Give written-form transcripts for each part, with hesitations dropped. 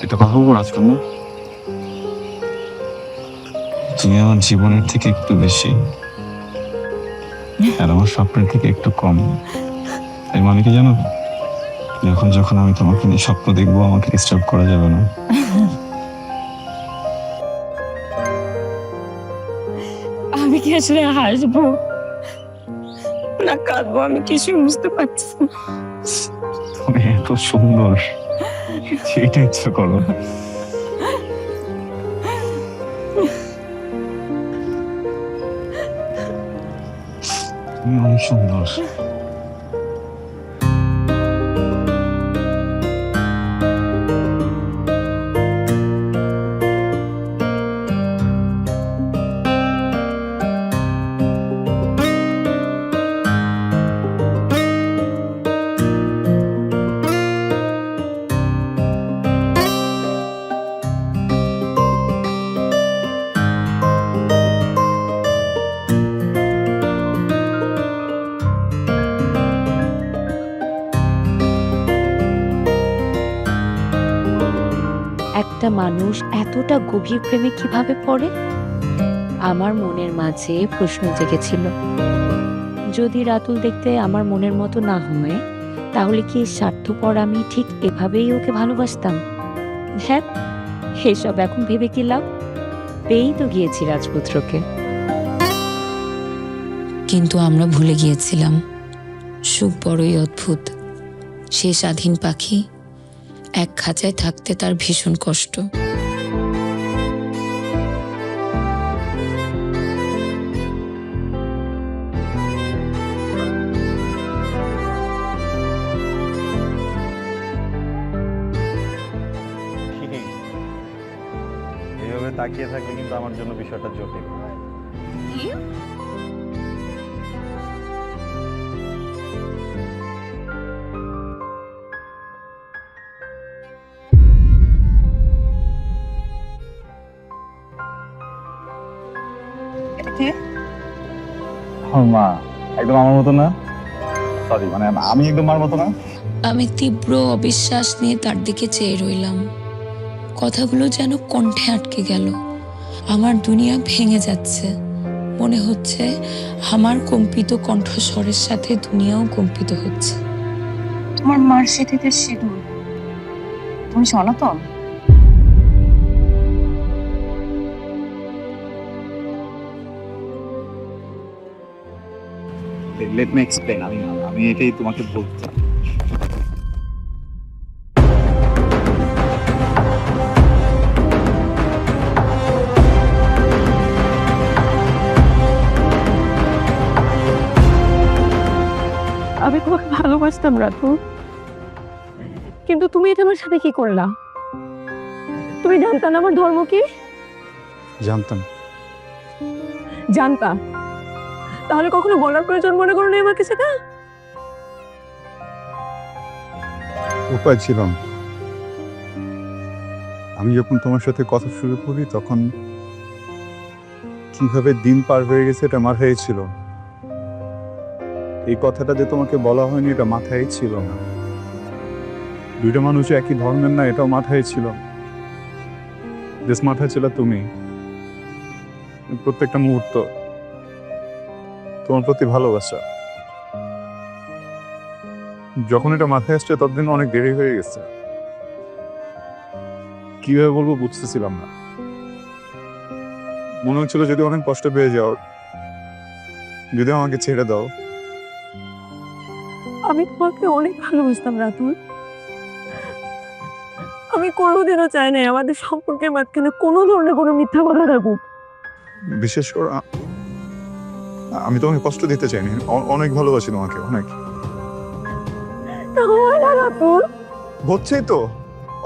এটা কথা বলবো রাজকন্যা, তুমি আমার জীবনের থেকে একটু বেশি আর আমার স্বপ্নের থেকে একটু কম। তাই মানে কি জানো, যখন যখন আমি তোমাকে নিয়ে স্বপ্ন দেখবো আমাকে ডিস্টার্ব করা যাবে না। আমি কি আসলে হাসবো না কাঁদবো আমি কিছুই বুঝতে পারছি না। তুমি এত সুন্দর, সেটা ইচ্ছে করো। তুমি অনেক সুন্দর। একটা মানুষ এতটা গভীর প্রেমে কিভাবে পড়ে? আমার মনের মাঝে প্রশ্ন জেগেছিল, যদি রাতুল দেখতে আমার মনের মতো না হয় তাহলে কি স্বার্থপর আমি ঠিক এভাবেই ওকে ভালোবাসতাম? হ্যাঁ, এসব এখন ভেবে কি লাভ? পেয়েই তো গিয়েছি রাজপুত্রকে। কিন্তু আমরা ভুলে গিয়েছিলাম সুখ বড়ই অদ্ভুত। সে স্বাধীন পাখি, এক খাঁচায় থাকতে তার ভীষণ কষ্ট। এইভাবে তাকিয়ে থাকলে কিন্তু আমার জন্য বিষয়টা জটিল। মা একদম আমার মতো না, সরি মানে আমি একদম মার মতো না। আমি তীব্র অবিশ্বাস নিয়ে তার দিকে চেয়ে রইলাম। কথাগুলো যেন কণ্ঠে আটকে গেল। আমার দুনিয়া ভেঙে যাচ্ছে। মনে হচ্ছে আমার কম্পিত কণ্ঠস্বরের সাথে দুনিয়াও কম্পিত হচ্ছে। তোমার মার স্মৃতিতে সিঁদুর, তুমি সনাতন? Let me explain. আমি এটাই তোমাকে বলতে চাই। আমি তোমাকে ভালোবাসতাম রাতুল, কিন্তু তুমি এটা আমার সাথে কি করলা? তুমি জানতা না আমার ধর্ম কি? জানতাম। জানতা, তাহলে কখনো বলার প্রয়োজন মনে করো না আমাকে সেটা? উপায় ছিল না। আমি যখন তোমার সাথে কথা শুরু করি তখন কিভাবে দিন পার হয়ে গেছে এটা মাথায় ছিল। এই কথাটা যে তোমাকে বলা হয়নি এটা মাথায় ছিল না। দুইটা মানুষ একই ধর্মের না এটাও মাথায় ছিল না। বেশ মাথায় ছিল তুমি। প্রত্যেকটা মুহূর্ত তোমার প্রতি ভালোবাসা। যখন এটা মাথায় আসছে ততদিন অনেক দেরি হয়ে গেছে। কিভাবে বলবো বুঝতেছিলাম না। মনে হচ্ছিল যদি অনেক কষ্ট পেয়ে যাও, যদি আমাকে ছেড়ে দাও। আমি তোমাকে অনেক ভালোবাসতাম রাতুল। আমি কোনোদিনও চাই নাই আমাদের সম্পর্কের মাঝখানে কোনো ধরনের কোনো মিথ্যা কথা থাকুক। বিশেষ করে আমি তোমাকে কষ্ট দিতে চাইনি। অনেক ভালোবাসি তোমাকে, অনেক। রাতুল হচ্ছেই তো,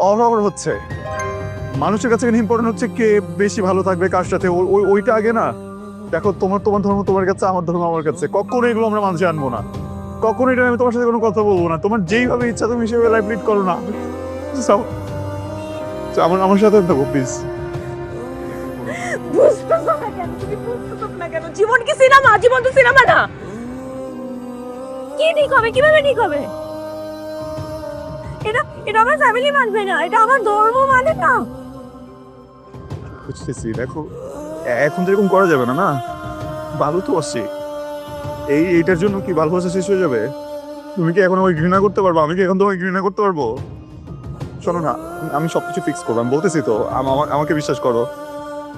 অল হচ্ছে। মানুষের কাছে ইম্পর্টেন্ট হচ্ছে কে বেশি ভালো থাকবে কার সাথে, ওইটা আগে না। দেখো তোমার ধর্ম তোমার কাছে, আমার ধর্ম আমার কাছে। কখনো এগুলো আমরা মানুষে আনবো না। কখনো এটা আমি তোমার সাথে কোনো কথা বলবো না। তোমার যেইভাবে ইচ্ছা তুমি সেভাবে লাইফ লিড করো না। আমার সাথে থাকো প্লিজ। বুঝতেছো না কেন? তুমি বুঝতেছো না কেন? জীবন কি সিনেমা? জীবন তো সিনেমা না। কি ঠিক হবে? কিভাবে ঠিক হবে? এটা এটা আমার ফ্যামিলি মানবে না, এটা আমার ধর্ম মানে না। বুঝতেছি, দেখো এখন যেরকম করা যাবে না, না ভালো তো আছি, এইটার জন্য কি ভালোবাসা শেষ হয়ে যাবে? তুমি কি এখন আমাকে ঘৃণা করতে পারবো? আমি কি এখন তোমাকে ঘৃণা করতে পারবো? শোনো না, আমি সবকিছু ফিক্স করবো, আমি বলতেছি তো, আমাকে বিশ্বাস করো।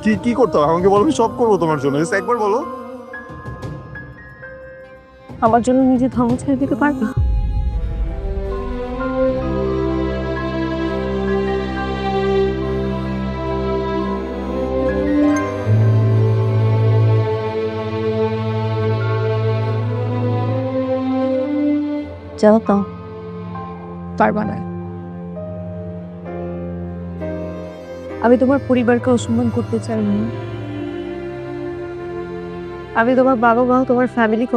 কি কি করতে হবে আমাকে বলো, আমি সব করবো তোমার জন্য, just একবার বলো। আমার জন্য নিজে ধর্ম ছেড়ে দিতে পারবা? যাও তো। পারবা না। আমি তোমার পরিবারকে অসম্মান করতে চাই না। আমি তোমার বাবা মা, তোমার ফ্যামিলিকে